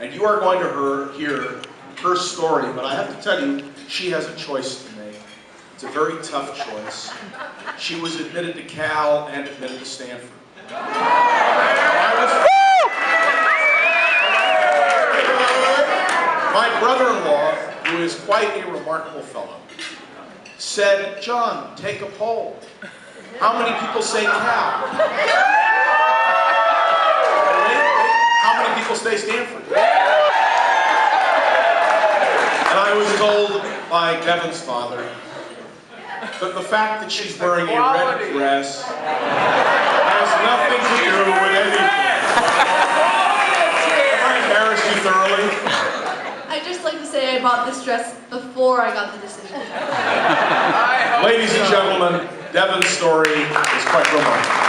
and you are going to hear her story, but I have to tell you, she has a choice to make. It's a very tough choice. She was admitted to Cal and admitted to Stanford. My brother-in-law, who is quite a remarkable fellow, said, "John, take a poll. How many people say Cal? How many people say Stanford?" And I was told by Devon's father that the fact that she's wearing a red dress has nothing to do with anything. Have I embarrassed you thoroughly? I'd just like to say I bought this dress before I got the decision. Ladies and gentlemen, Devon's story is quite remarkable.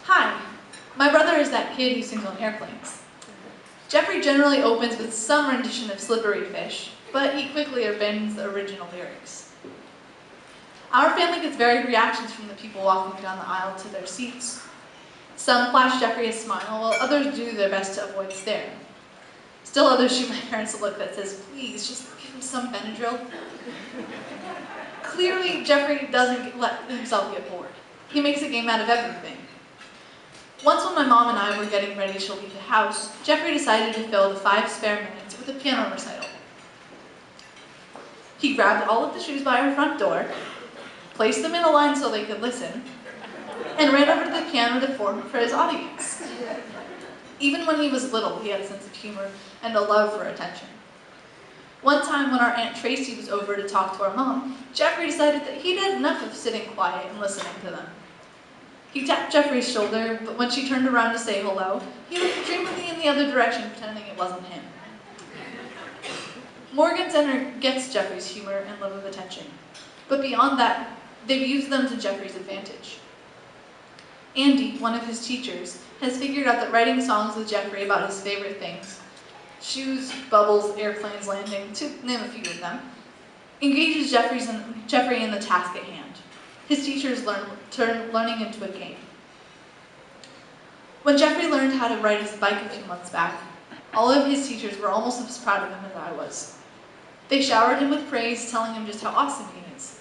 Hi, my brother is that kid who sings on airplanes. Jeffrey generally opens with some rendition of Slippery Fish, but he quickly abandons the original lyrics. Our family gets varied reactions from the people walking down the aisle to their seats. Some flash Jeffrey a smile, while others do their best to avoid staring. Still others shoot my parents a look that says, "Please, just give him some Benadryl." Clearly, Jeffrey doesn't let himself get bored. He makes a game out of everything. Once when my mom and I were getting ready to leave the house, Jeffrey decided to fill the 5 spare minutes with a piano recital. He grabbed all of the shoes by our front door, placed them in a line so they could listen, and ran over to the piano to perform for his audience. Even when he was little, he had a sense of humor and a love for attention. One time when our Aunt Tracy was over to talk to our mom, Jeffrey decided that he'd had enough of sitting quiet and listening to them. He tapped Jeffrey's shoulder, but when she turned around to say hello, he looked dreamily in the other direction, pretending it wasn't him. Morgan Center gets Jeffrey's humor and love of attention, but beyond that, they've used them to Jeffrey's advantage. Andy, one of his teachers, has figured out that writing songs with Jeffrey about his favorite things, shoes, bubbles, airplanes landing, to name a few of them, engages Jeffrey in the task at hand. His teachers turn learning into a game. When Jeffrey learned how to ride his bike a few months back, all of his teachers were almost as proud of him as I was. They showered him with praise, telling him just how awesome he is.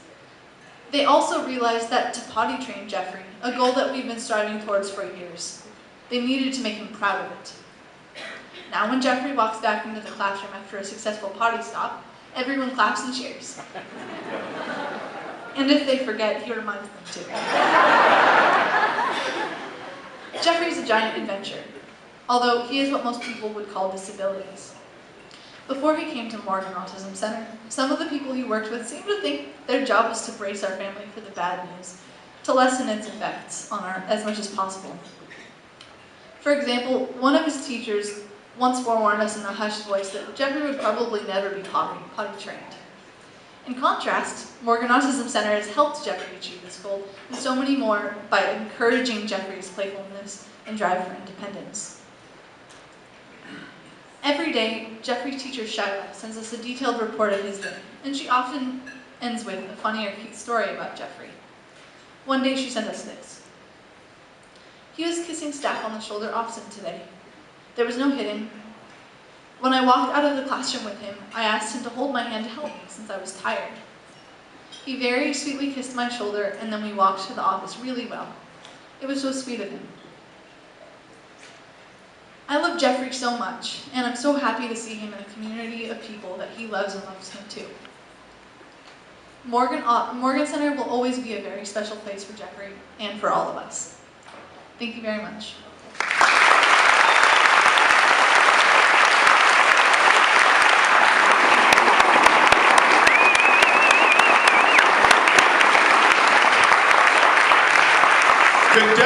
They also realized that to potty train Jeffrey, a goal that we've been striving towards for years, they needed to make him proud of it. Now when Jeffrey walks back into the classroom after a successful potty stop, everyone claps and cheers. And if they forget, he reminds them too. Jeffrey's a giant adventure, although he has what most people would call disabilities. Before he came to Morgan Autism Center, some of the people he worked with seemed to think their job was to brace our family for the bad news, to lessen its effects on as much as possible. For example, one of his teachers once forewarned us in a hushed voice that Jeffrey would probably never be potty trained. In contrast, Morgan Autism Center has helped Jeffrey achieve this goal, and so many more by encouraging Jeffrey's playfulness and drive for independence. Every day, Jeffrey's teacher Shyla sends us a detailed report of his day, and she often ends with a funny or cute story about Jeffrey. One day she sent us this. He was kissing staff on the shoulder often today. There was no hitting. When I walked out of the classroom with him, I asked him to hold my hand to help me since I was tired. He very sweetly kissed my shoulder, and then we walked to the office really well. It was so sweet of him. I love Jeffrey so much, and I'm so happy to see him in a community of people that he loves and loves him too. Morgan Center will always be a very special place for Jeffrey and for all of us. Thank you very much. Could